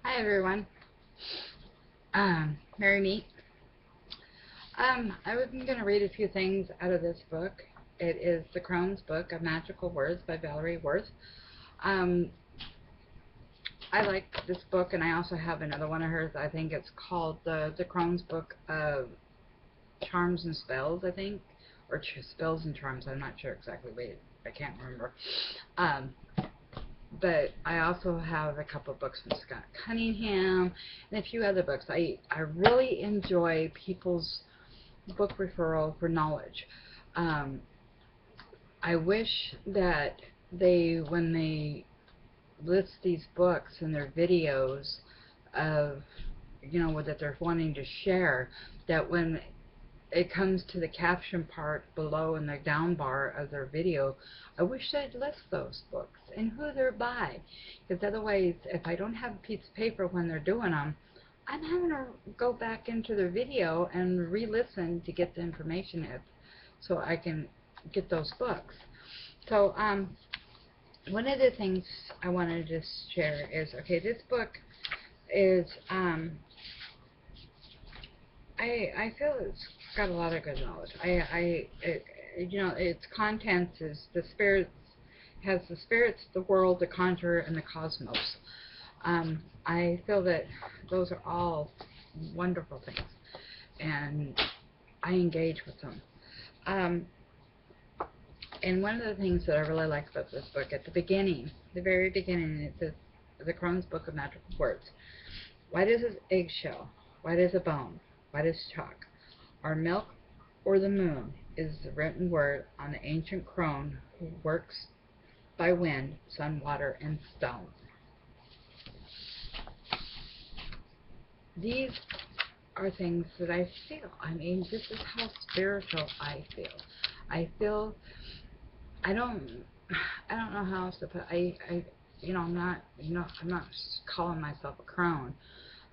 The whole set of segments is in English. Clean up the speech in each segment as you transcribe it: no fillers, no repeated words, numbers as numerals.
Hi everyone. Merry meet. I was going to read a few things out of this book. It is the Crone's book of magical words by Valarie. Um, I like this book, and I also have another one of hers. I think it's called the Crone's book of charms and spells. I think, or spells and charms. I'm not sure exactly. Wait, I can't remember. Um, but I also have a couple of books from Scott Cunningham and a few other books. I really enjoy people's book referral for knowledge. Um, I wish that when they list these books in their videos of, that they're wanting to share, that when it comes to the caption part below in the down bar of their video, I wish they'd list those books and who they're by. Because otherwise, if I don't have a piece of paper when they're doing them, I'm having to go back into their video and re-listen to get the information so I can get those books. So, one of the things I wanted to share is, okay, this book is, I feel it's got a lot of good knowledge. Its contents is has the spirits, the world, the conjurer, and the cosmos. I feel that those are all wonderful things, and I engage with them. And one of the things that I really like about this book, at the beginning, the very beginning, it says, the Crone's Book of Magical Words. White as an eggshell, white as a bone, white as chalk. Our milk or the moon is the written word on the ancient crone who works by wind, sun, water, and stone. These are things that I feel. I mean, this is how spiritual I feel. I don't know how else to put. I'm not calling myself a crone.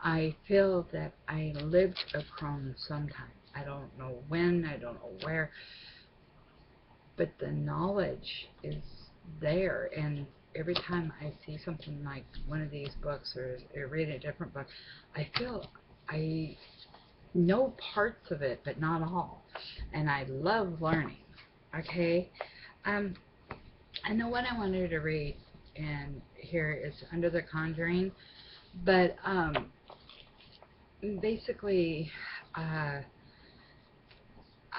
I feel that I lived a crone sometime. I don't know when, I don't know where, but the knowledge is there. And every time I see something like one of these books or read a different book, I feel I know parts of it, but not all. And I love learning. Okay. And the one I wanted to read and here is Under the Conjuring, but basically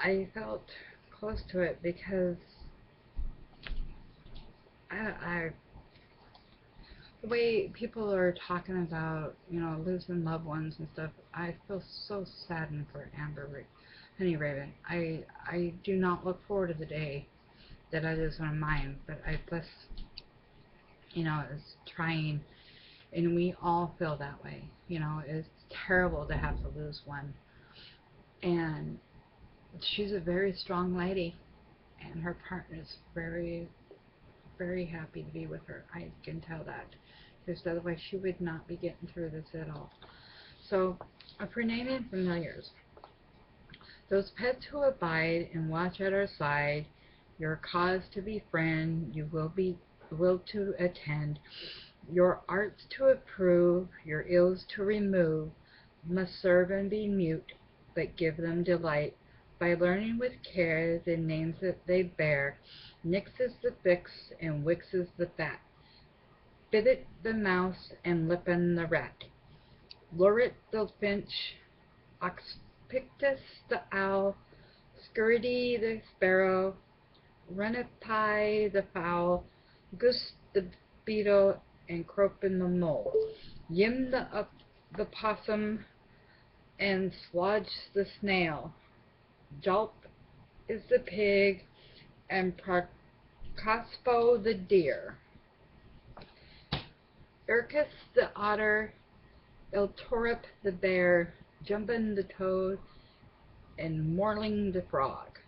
I felt close to it because the way people are talking about, losing loved ones and stuff, I feel so saddened for Honey Raven. I do not look forward to the day that I lose one of mine, but I just, is trying, and we all feel that way. It's terrible to have to lose one, and she's a very strong lady, and her partner's very, very happy to be with her. I can tell that, because otherwise she would not be getting through this at all. So, for naming familiars, those pets who abide and watch at our side, your cause to befriend, you will to attend, your arts to approve, your ills to remove, must serve and be mute, but give them delight, by learning with care the names that they bear. Nix is the fix, and Wix is the fat, Bibbit the mouse, and Lippin the rat, Lorret the finch, Oxpictus the owl, Scurdy the sparrow, Runipie the fowl, Goose the beetle, and Cropin the mole, Yim the possum, and Slodge the snail, Jolp is the pig, and Procospo the deer, Urcus the otter, Eltorip the bear, Jumpin the toad, and Morling the frog,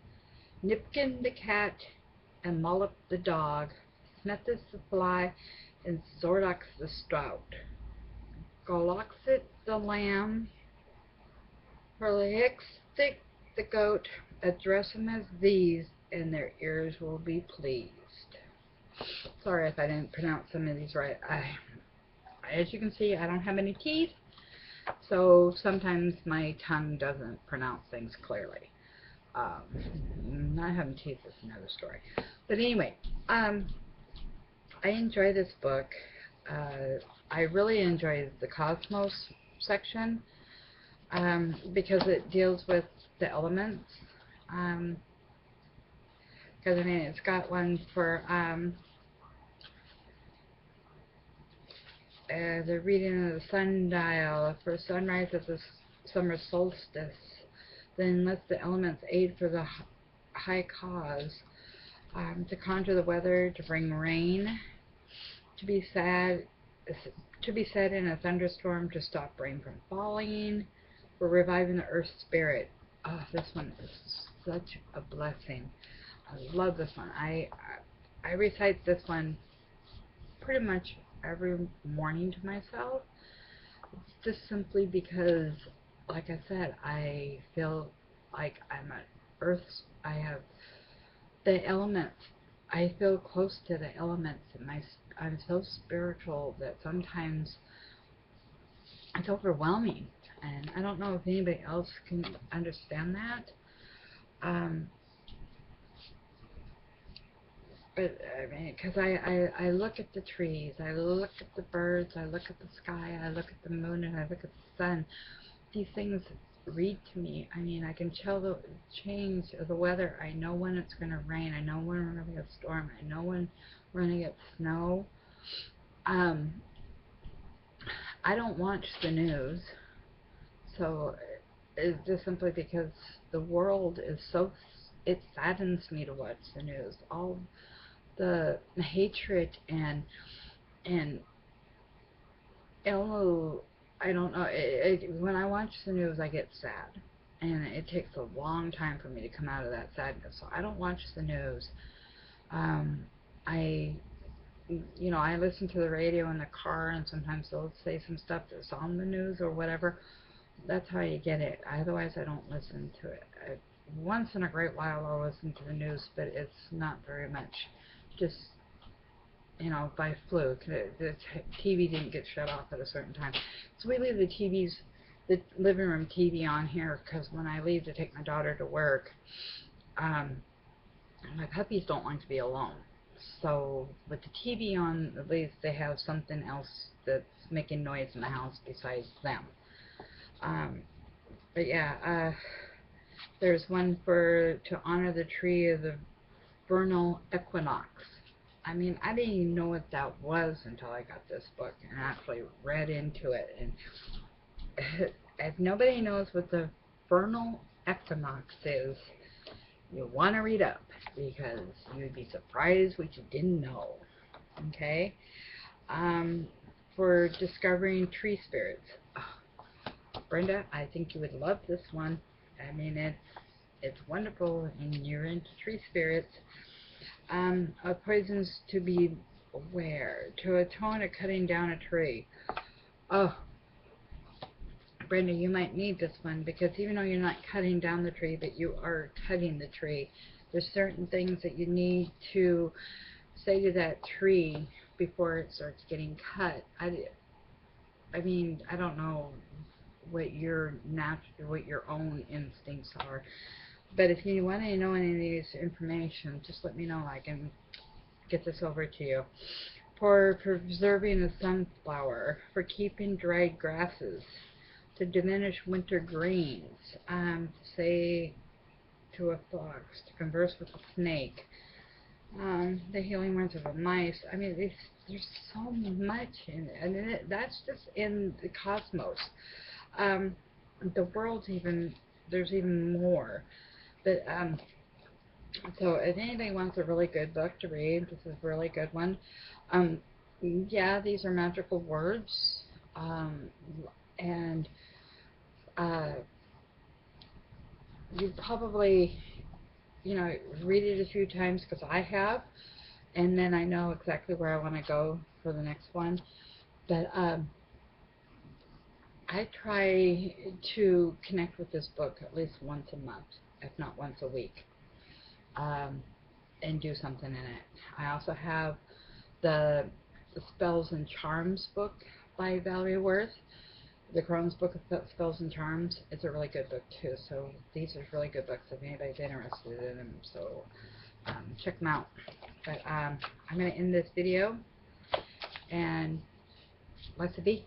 Nipkin the cat, and Mollop the dog, Smethus the fly, and Zordox the strout, Goloxit the lamb, Perlixtic the goat. Address them as these, and their ears will be pleased. Sorry if I didn't pronounce some of these right. I as you can see, I don't have any teeth, so sometimes my tongue doesn't pronounce things clearly. Not having teeth is another story. But anyway, I enjoy this book. I really enjoy the Cosmos section because it deals with the elements. Because I mean, it's got one for the reading of the sundial for sunrise at the summer solstice. Then let the elements aid for the high cause, to conjure the weather, to bring rain, to be sad in a thunderstorm, to stop rain from falling, for reviving the earth spirit. Oh, this one is such a blessing. I love this one. I recite this one pretty much every morning to myself, just simply because, like I said, I feel like I'm at Earth. I have the elements. I feel close to the elements, and I'm so spiritual that sometimes it's overwhelming, and I don't know if anybody else can understand that. But I mean, because I look at the trees, I look at the birds, I look at the sky, I look at the moon, and I look at the sun. These things read to me. I mean, I can tell the change of the weather. I know when it's going to rain. I know when we're going to get a storm. I know when we're going to get snow. I don't watch the news, so it's just simply because the world is so, it saddens me to watch the news. All the hatred and I don't know, when I watch the news I get sad, and it takes a long time for me to come out of that sadness, so I don't watch the news. I listen to the radio in the car, and sometimes they'll say some stuff that's on the news or whatever. That's how you get it. Otherwise I don't listen to it. Once in a great while I'll listen to the news, but it's not very much. Just, by fluke. The TV didn't get shut off at a certain time. So we leave the living room TV on here, because when I leave to take my daughter to work, my puppies don't like to be alone. So with the TV on, at least they have something else that's making noise in the house besides them. But yeah, there's one to honor the tree of the vernal equinox. I mean, I didn't even know what that was until I got this book and actually read into it. And if nobody knows what the vernal equinox is, you want to read up, because you'd be surprised what you didn't know. Okay? For discovering tree spirits. Oh, Brenda, I think you would love this one. I mean, it's wonderful, and you're into tree spirits. Poisons to be aware, to atone to cutting down a tree. Oh, Brenda, you might need this one, because even though you're not cutting down the tree, but you are cutting the tree, there's certain things that you need to say to that tree before it starts getting cut. I mean, I don't know what your own instincts are, but if you want to know any of these information, just let me know. I can get this over to you. For preserving the sunflower, for keeping dried grasses, to diminish winter greens, to say to a fox, to converse with a snake, the healing words of a mice. I mean, there's so much in it. I mean, that's just in the cosmos. The world's there's even more. But so if anybody wants a really good book to read, this is a really good one. Yeah, these are magical words, and you probably, read it a few times, because I have, and then I know exactly where I want to go for the next one. But I try to connect with this book at least once a month, if not once a week, and do something in it. I also have the Spells and Charms book by Valarie Worth. The Crone's Book of Spells and Charms. It's a really good book too. So these are really good books if anybody's interested in them. So check them out. But I'm going to end this video, and let's be.